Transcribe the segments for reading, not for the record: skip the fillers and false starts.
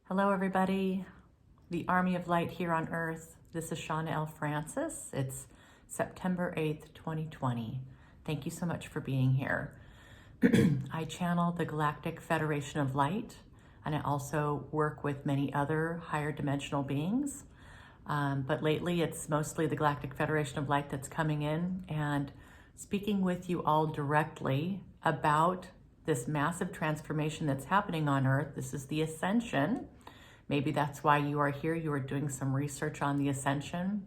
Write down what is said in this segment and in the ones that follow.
Hello, everybody. The Army of Light here on Earth. This is Shawna L. Francis. It's September 8th, 2020. Thank you so much for being here. I channel the Galactic Federation of Light, and I also work with many other higher dimensional beings. But lately, it's mostly the Galactic Federation of Light that's coming in and speaking with you all directly about this massive transformation that's happening on Earth. This is the Ascension. Maybe that's why you are here. You are doing some research on the Ascension.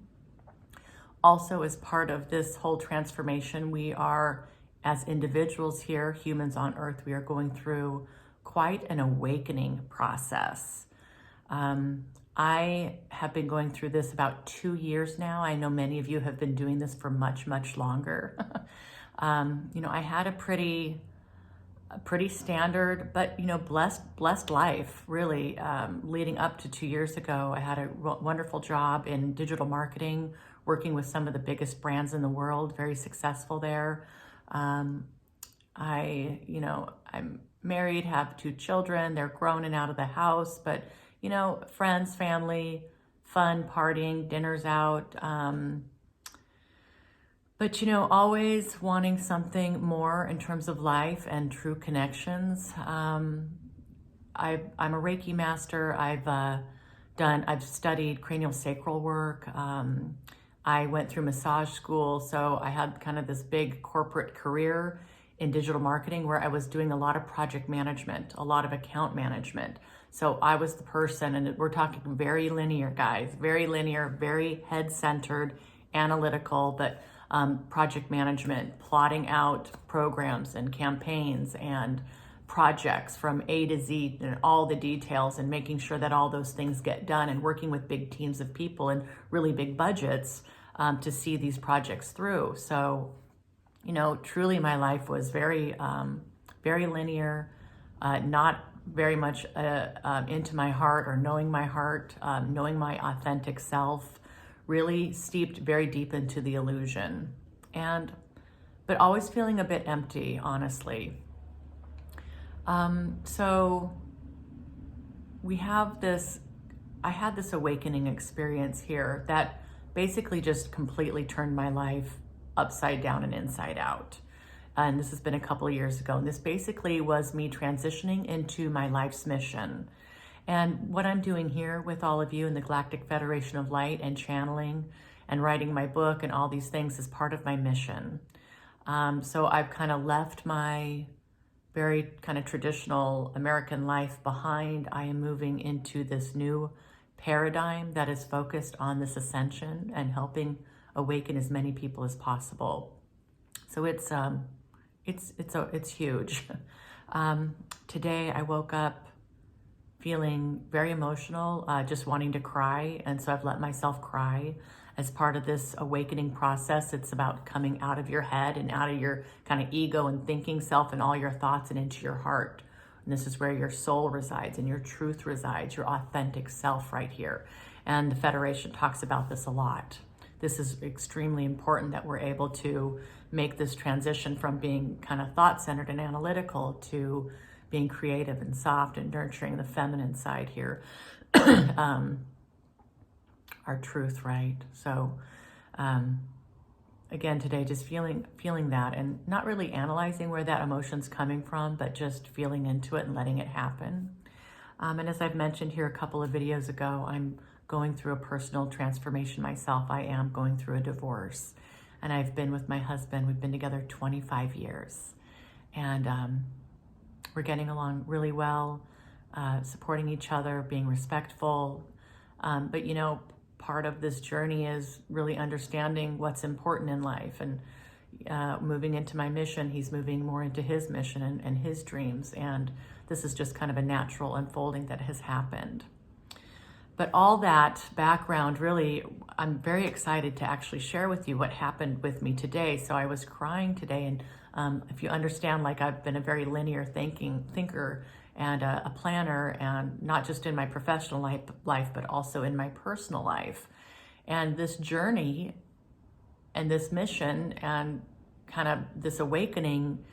Also, as part of this whole transformation, we are, as individuals here, humans on Earth, we are going through quite an awakening process. I have been going through this about 2 years now. I know many of you have been doing this for much, much longer. I had a pretty standard, but blessed life, really. Leading up to 2 years ago, I had a wonderful job in digital marketing, working with some of the biggest brands in the world, very successful there. I'm married, have 2 children. They're grown and out of the house, but friends, family, fun, partying, dinners out. But always wanting something more in terms of life and true connections. I'm a Reiki master. I've studied cranial sacral work. I went through massage school, so I had kind of this big corporate career in digital marketing where I was doing a lot of project management, a lot of account management. So I was the person, and we're talking very linear, guys, very linear, very head-centered, analytical, but project management, plotting out programs and campaigns and projects from A to Z and all the details, and making sure that all those things get done, and working with big teams of people and really big budgets to see these projects through. So, truly my life was very linear, not very much into my heart or knowing my heart, knowing my authentic self, really steeped very deep into the illusion, but always feeling a bit empty, honestly. So I had this awakening experience here that basically just completely turned my life upside down and inside out. And this has been a couple of years ago. And this basically was me transitioning into my life's mission. And what I'm doing here with all of you in the Galactic Federation of Light, and channeling and writing my book and all these things, is part of my mission. So I've kind of left my very kind of traditional American life behind. I am moving into this new paradigm that is focused on this ascension and helping awaken as many people as possible. So it's huge. Today I woke up feeling very emotional, just wanting to cry. And so I've let myself cry as part of this awakening process. It's about coming out of your head and out of your kind of ego and thinking self and all your thoughts, and into your heart. And this is where your soul resides and your truth resides, your authentic self right here. And the Federation talks about this a lot. This is extremely important, that we're able to make this transition from being kind of thought-centered and analytical to being creative and soft and nurturing the feminine side here. Our truth, right? So again, today, just feeling that, and not really analyzing where that emotion's coming from, but just feeling into it and letting it happen. And as I've mentioned here a couple of videos ago, I'm going through a personal transformation myself. I am going through a divorce, and I've been with my husband. We've been together 25 years, and we're getting along really well, supporting each other, being respectful. But part of this journey is really understanding what's important in life, and moving into my mission. He's moving more into his mission and his dreams. And this is just kind of a natural unfolding that has happened. But all that background, really, I'm very excited to actually share with you what happened with me today. So I was crying today, and if you understand, like, I've been a very linear thinker and a planner, and not just in my professional life, but also in my personal life. And this journey and this mission and kind of this awakening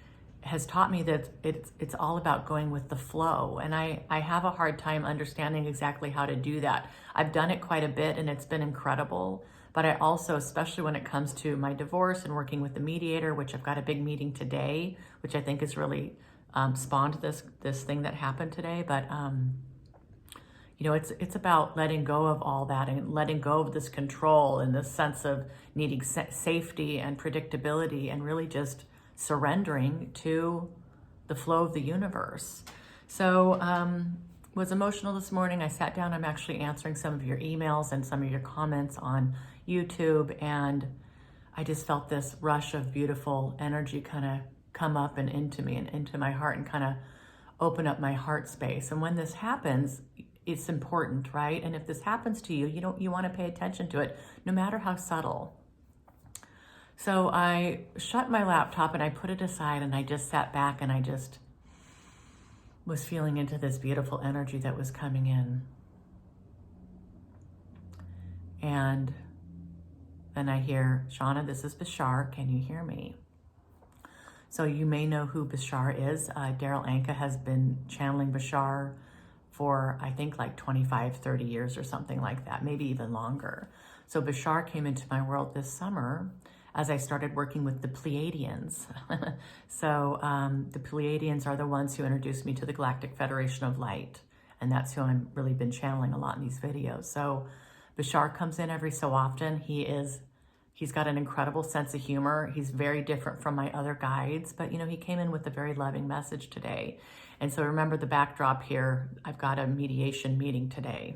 has taught me that it's all about going with the flow. And I have a hard time understanding exactly how to do that. I've done it quite a bit and it's been incredible. But I also, especially when it comes to my divorce and working with the mediator, which I've got a big meeting today, which I think has really spawned this thing that happened today. But you know, it's about letting go of all that and letting go of this control and this sense of needing safety and predictability, and really just surrendering to the flow of the universe. So was emotional this morning. I sat down. I'm actually answering some of your emails and some of your comments on YouTube, and I just felt this rush of beautiful energy kind of come up and into me and into my heart, and kind of open up my heart space. And when this happens, it's important, right? And if this happens to you, you want to pay attention to it, no matter how subtle. So I shut my laptop and I put it aside, and I just sat back and I just was feeling into this beautiful energy that was coming in. And then I hear, Shawna, this is Bashar. Can you hear me? So you may know who Bashar is. Daryl Anka has been channeling Bashar for, I think, like 25, 30 years or something like that, maybe even longer. So Bashar came into my world this summer as I started working with the Pleiadians. So the Pleiadians are the ones who introduced me to the Galactic Federation of Light. And that's who I've really been channeling a lot in these videos. So Bashar comes in every so often. He's got an incredible sense of humor. He's very different from my other guides, but you know, he came in with a very loving message today. And so remember the backdrop here, I've got a mediation meeting today.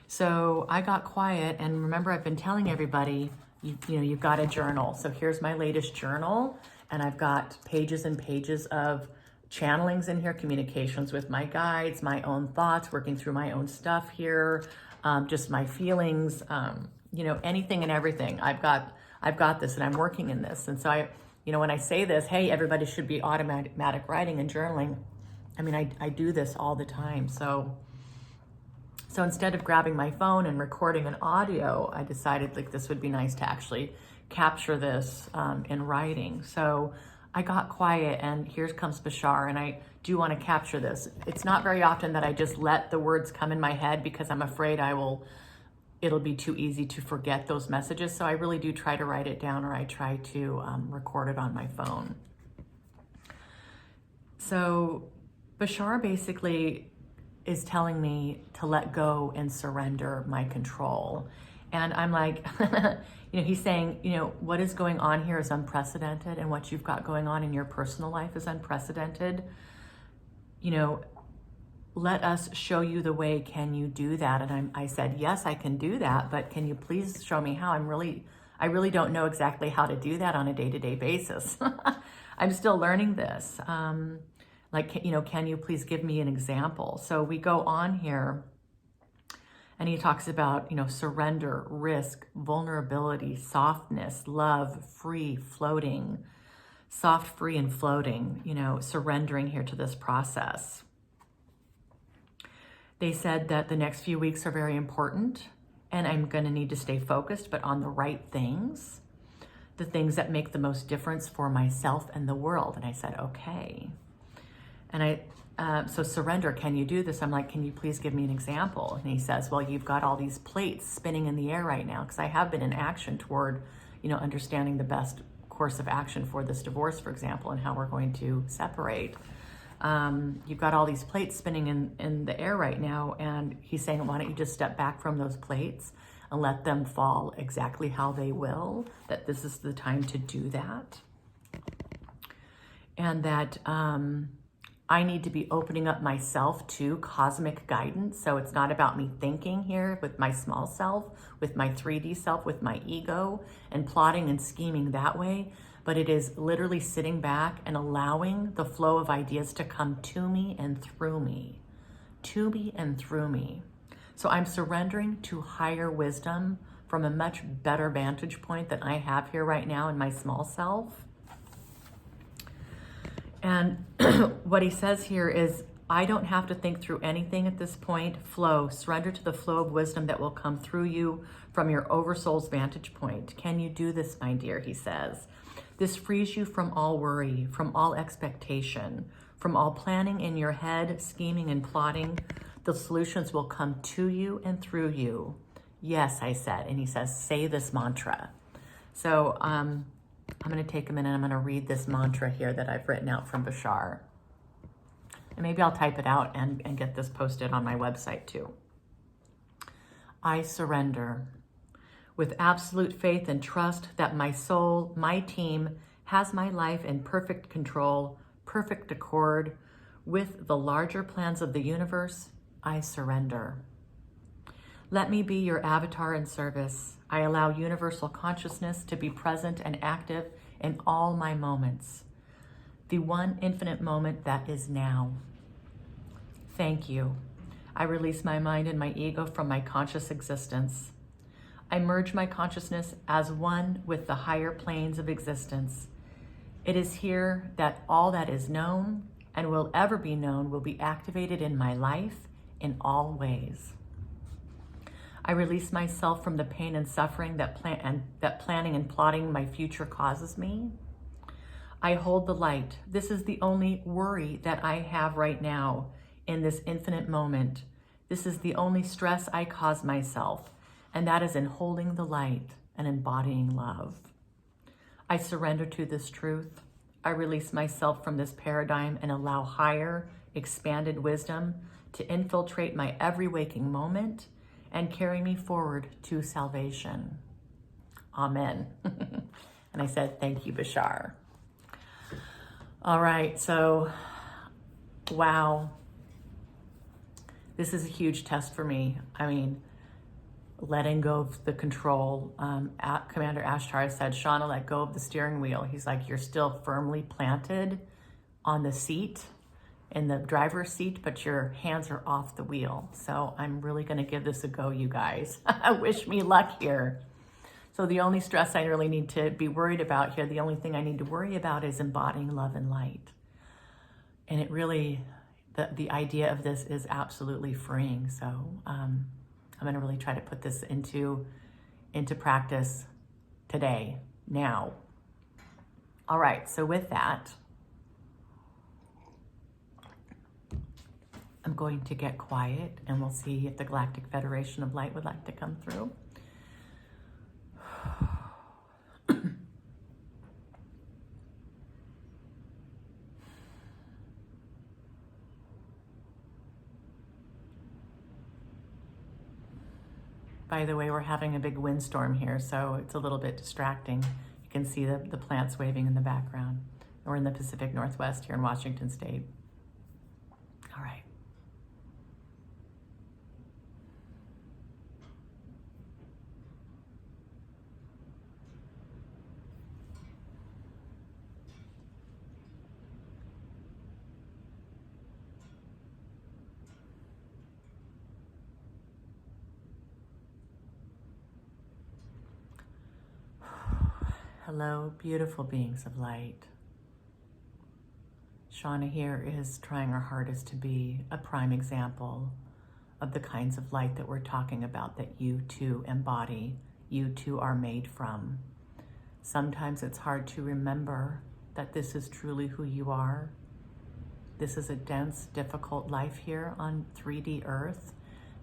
So I got quiet, and remember, I've been telling everybody, you've got a journal. So here's my latest journal, and I've got pages and pages of channelings in here, communications with my guides, my own thoughts, working through my own stuff here, just my feelings, anything and everything. I've got this, and I'm working in this. And so when I say this, hey, everybody should be automatic writing and journaling. I mean, I do this all the time. So instead of grabbing my phone and recording an audio, I decided like this would be nice to actually capture this in writing. So I got quiet, and here comes Bashar, and I do want to capture this. It's not very often that I just let the words come in my head, because I'm afraid it'll be too easy to forget those messages. So I really do try to write it down, or I try to record it on my phone. So Bashar basically is telling me to let go and surrender my control. And I'm like, he's saying, what is going on here is unprecedented, and what you've got going on in your personal life is unprecedented. Let us show you the way. Can you do that? And I said, yes, I can do that, but can you please show me how? I really don't know exactly how to do that on a day-to-day basis. I'm still learning this. Can you please give me an example? So we go on here, and he talks about, surrender, risk, vulnerability, softness, love, free, floating, soft, free, and floating, surrendering here to this process. They said that the next few weeks are very important, and I'm going to need to stay focused, but on the right things, the things that make the most difference for myself and the world. And I said, okay. And so surrender, can you do this? I'm like, can you please give me an example? And he says, well, you've got all these plates spinning in the air right now, because I have been in action toward, understanding the best course of action for this divorce, for example, and how we're going to separate. You've got all these plates spinning in the air right now, and he's saying, why don't you just step back from those plates and let them fall exactly how they will, that this is the time to do that. And that I need to be opening up myself to cosmic guidance. So it's not about me thinking here with my small self, with my 3D self, with my ego, and plotting and scheming that way. But it is literally sitting back and allowing the flow of ideas to come to me and through me. To me and through me. So I'm surrendering to higher wisdom from a much better vantage point than I have here right now in my small self. And what he says here is, I don't have to think through anything at this point. Flow, surrender to the flow of wisdom that will come through you from your oversoul's vantage point. Can you do this, my dear? He says. This frees you from all worry, from all expectation, from all planning in your head, scheming and plotting. The solutions will come to you and through you. Yes, I said. And he says, say this mantra. So I'm going to take a minute. I'm going to read this mantra here that I've written out from Bashar. And maybe I'll type it out and get this posted on my website too. I surrender with absolute faith and trust that my soul, my team, has my life in perfect control, perfect accord with the larger plans of the universe. I surrender. Let me be your avatar in service. I allow universal consciousness to be present and active in all my moments. The one infinite moment that is now. Thank you. I release my mind and my ego from my conscious existence. I merge my consciousness as one with the higher planes of existence. It is here that all that is known and will ever be known will be activated in my life in all ways. I release myself from the pain and suffering that planning and plotting my future causes me. I hold the light. This is the only worry that I have right now in this infinite moment. This is the only stress I cause myself, and that is in holding the light and embodying love. I surrender to this truth. I release myself from this paradigm and allow higher, expanded wisdom to infiltrate my every waking moment and carry me forward to salvation. Amen. And I said, thank you, Bashar. All right, so, wow. This is a huge test for me. I mean, letting go of the control. Commander Ashtar said, Shawna, let go of the steering wheel. He's like, you're still firmly planted on the seat, in the driver's seat, but your hands are off the wheel. So I'm really gonna give this a go, you guys. Wish me luck here. So the only stress I really need to be worried about here, the only thing I need to worry about is embodying love and light. And it really, the idea of this is absolutely freeing. So I'm gonna really try to put this into practice today, now. All right, so with that, I'm going to get quiet and we'll see if the Galactic Federation of Light would like to come through. By the way, we're having a big windstorm here, so it's a little bit distracting. You can see the plants waving in the background. We're in the Pacific Northwest here in Washington State. All right. Hello, beautiful beings of light. Shawna here is trying her hardest to be a prime example of the kinds of light that we're talking about that you too embody, you too are made from. Sometimes it's hard to remember that this is truly who you are. This is a dense, difficult life here on 3D Earth.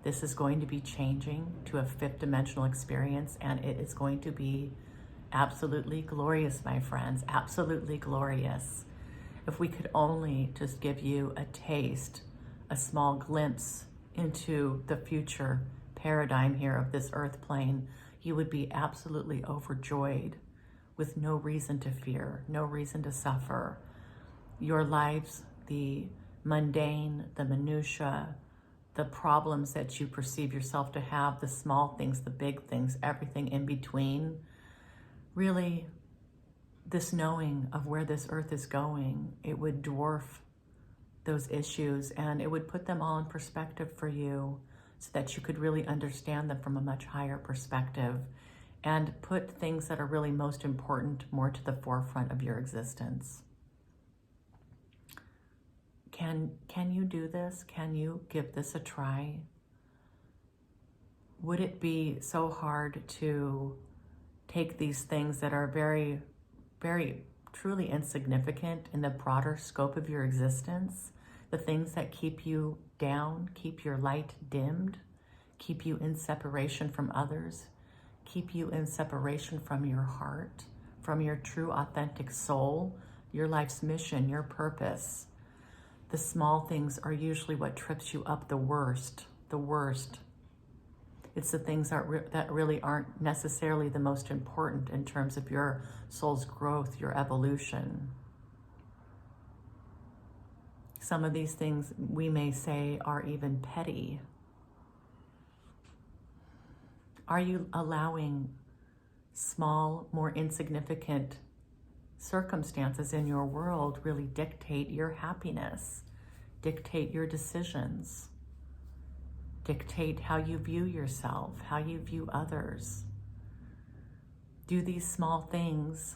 This is going to be changing to a 5th dimensional experience, and it is going to be absolutely glorious, my friends, absolutely glorious. If we could only just give you a taste, a small glimpse into the future paradigm here of this earth plane, you would be absolutely overjoyed with no reason to fear, no reason to suffer. Your lives, the mundane, the minutia, the problems that you perceive yourself to have, the small things, the big things, everything in between, really, this knowing of where this earth is going, it would dwarf those issues and it would put them all in perspective for you so that you could really understand them from a much higher perspective and put things that are really most important more to the forefront of your existence. Can you do this? Can you give this a try? Would it be so hard to take these things that are very very truly insignificant in the broader scope of your existence, the things that keep you down, keep your light dimmed, keep you in separation from others, keep you in separation from your heart, from your true authentic soul, your life's mission, your purpose. The small things are usually what trips you up the worst, the worst. It's the things that really aren't necessarily the most important in terms of your soul's growth, your evolution. Some of these things we may say are even petty. Are you allowing small, more insignificant circumstances in your world really dictate your happiness, dictate your decisions, dictate how you view yourself, how you view others? Do these small things,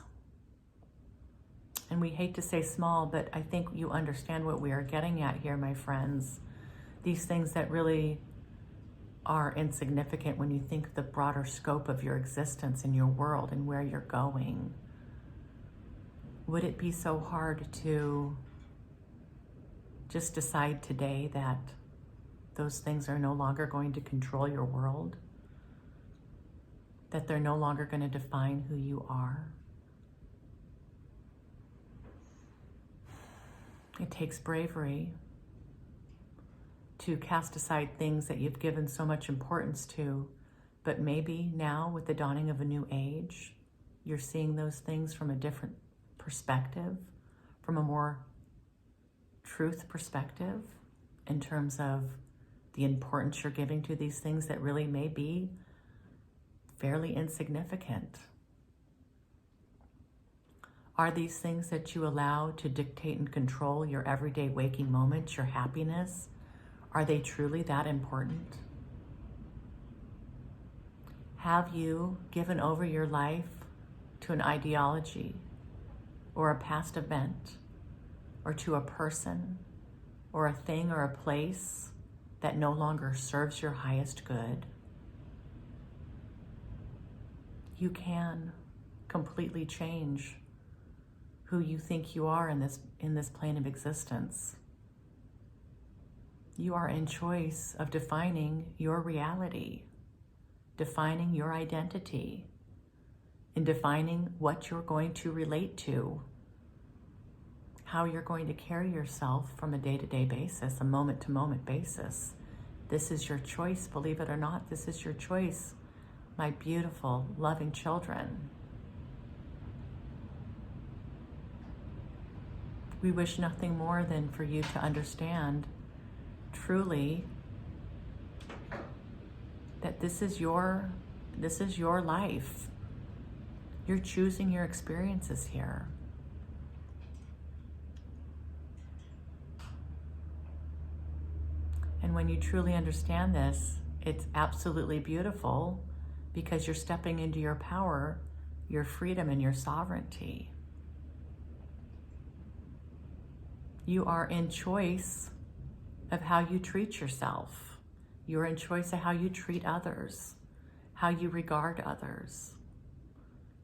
and we hate to say small, but I think you understand what we are getting at here, my friends. These things that really are insignificant when you think the broader scope of your existence and your world and where you're going. Would it be so hard to just decide today that those things are no longer going to control your world? That they're no longer going to define who you are? It takes bravery to cast aside things that you've given so much importance to, but maybe now with the dawning of a new age, you're seeing those things from a different perspective, from a more truth perspective, in terms of the importance you're giving to these things that really may be fairly insignificant. Are these things that you allow to dictate and control your everyday waking moments, your happiness, are they truly that important? Have you given over your life to an ideology or a past event or to a person or a thing or a place that no longer serves your highest good? You can completely change who you think you are in this plane of existence. You are in choice of defining your reality, defining your identity, and defining what you're going to relate to, how you're going to carry yourself from a day-to-day basis, a moment-to-moment basis. This is your choice, believe it or not. This is your choice, my beautiful, loving children. We wish nothing more than for you to understand truly that this is your life. You're choosing your experiences here. And when you truly understand this, it's absolutely beautiful because you're stepping into your power, your freedom, and your sovereignty. You are in choice of how you treat yourself. You're in choice of how you treat others, how you regard others,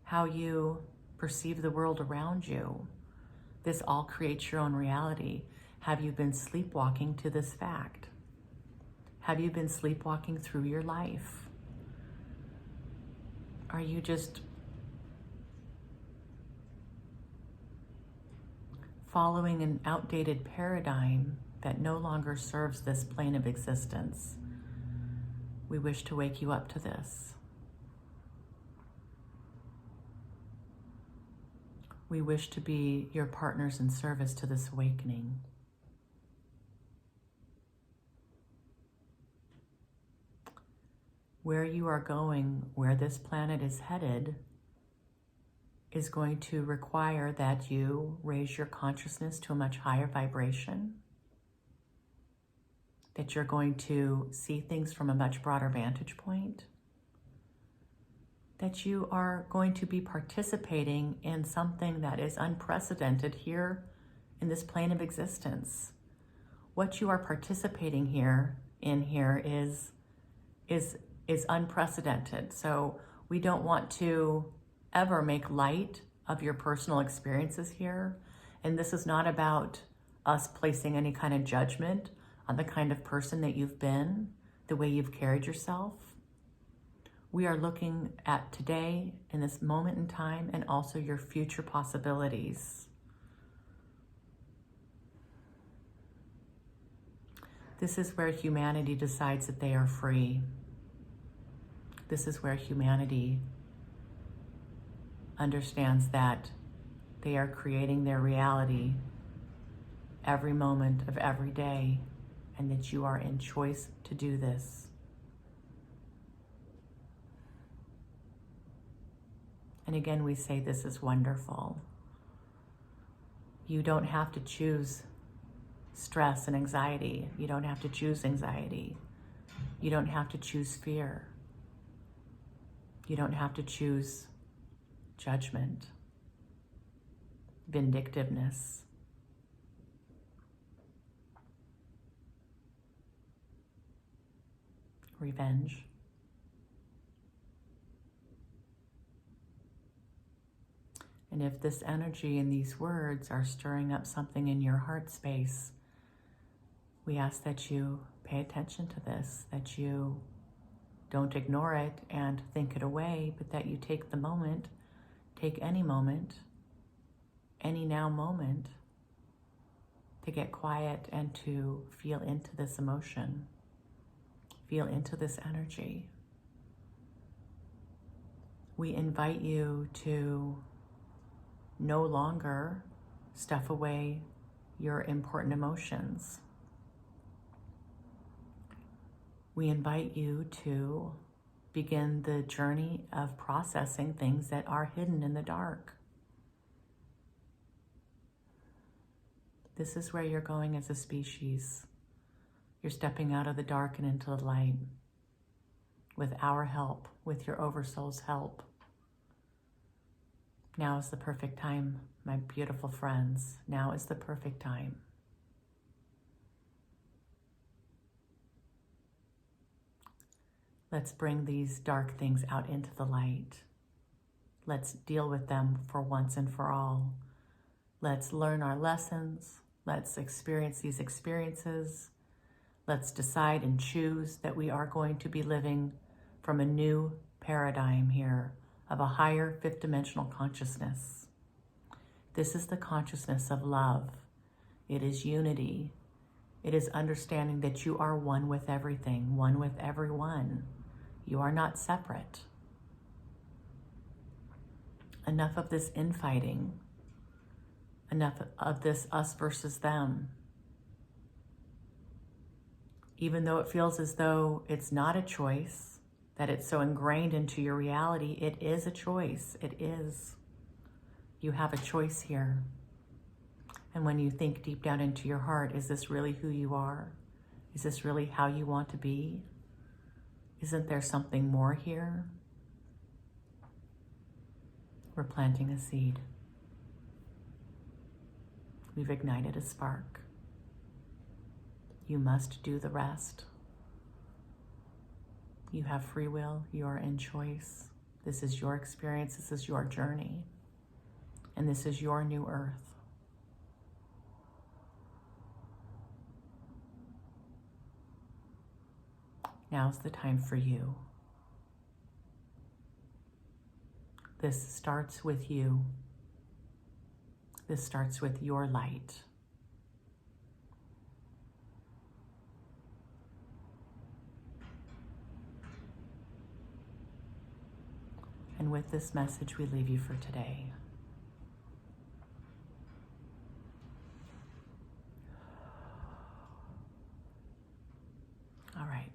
how you perceive the world around you. This all creates your own reality. Have you been sleepwalking to this fact? Have you been sleepwalking through your life? Are you just following an outdated paradigm that no longer serves this plane of existence? We wish to wake you up to this. We wish to be your partners in service to this awakening. Where you are going, where this planet is headed, is going to require that you raise your consciousness to a much higher vibration, that you're going to see things from a much broader vantage point, that you are going to be participating in something that is unprecedented here in this plane of existence. What you are participating in here is unprecedented. So we don't want to ever make light of your personal experiences here. And this is not about us placing any kind of judgment on the kind of person that you've been, the way you've carried yourself. We are looking at today, in this moment in time, and also your future possibilities. This is where humanity decides that they are free. This is where humanity understands that they are creating their reality every moment of every day, and that you are in choice to do this. And again, we say this is wonderful. You don't have to choose stress and anxiety. You don't have to choose anxiety. You don't have to choose fear. You don't have to choose judgment, vindictiveness. Revenge. And if this energy and these words are stirring up something in your heart space, we ask that you pay attention to this, that you don't ignore it and think it away, but that you take the moment, take any moment, any now moment, to get quiet and to feel into this emotion, feel into this energy. We invite you to no longer stuff away your important emotions. We invite you to begin the journey of processing things that are hidden in the dark. This is where you're going as a species. You're stepping out of the dark and into the light with our help, with your Oversoul's help. Now is the perfect time, my beautiful friends. Now is the perfect time. Let's bring these dark things out into the light. Let's deal with them for once and for all. Let's learn our lessons. Let's experience these experiences. Let's decide and choose that we are going to be living from a new paradigm here of a higher fifth dimensional consciousness. This is the consciousness of love. It is unity. It is understanding that you are one with everything, one with everyone. You are not separate. Enough of this infighting. Enough of this us versus them. Even though it feels as though it's not a choice, that it's so ingrained into your reality, it is a choice. It is. You have a choice here. And when you think deep down into your heart, is this really who you are? Is this really how you want to be? Isn't there something more here? We're planting a seed. We've ignited a spark. You must do the rest. You have free will. You are in choice. This is your experience. This is your journey. And this is your new earth. Now's the time for you. This starts with you. This starts with your light. And with this message, we leave you for today. All right.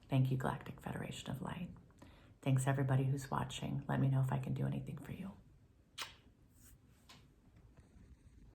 Thank you, Galactic Federation of Light. Thanks everybody who's watching. Let me know if I can do anything for you.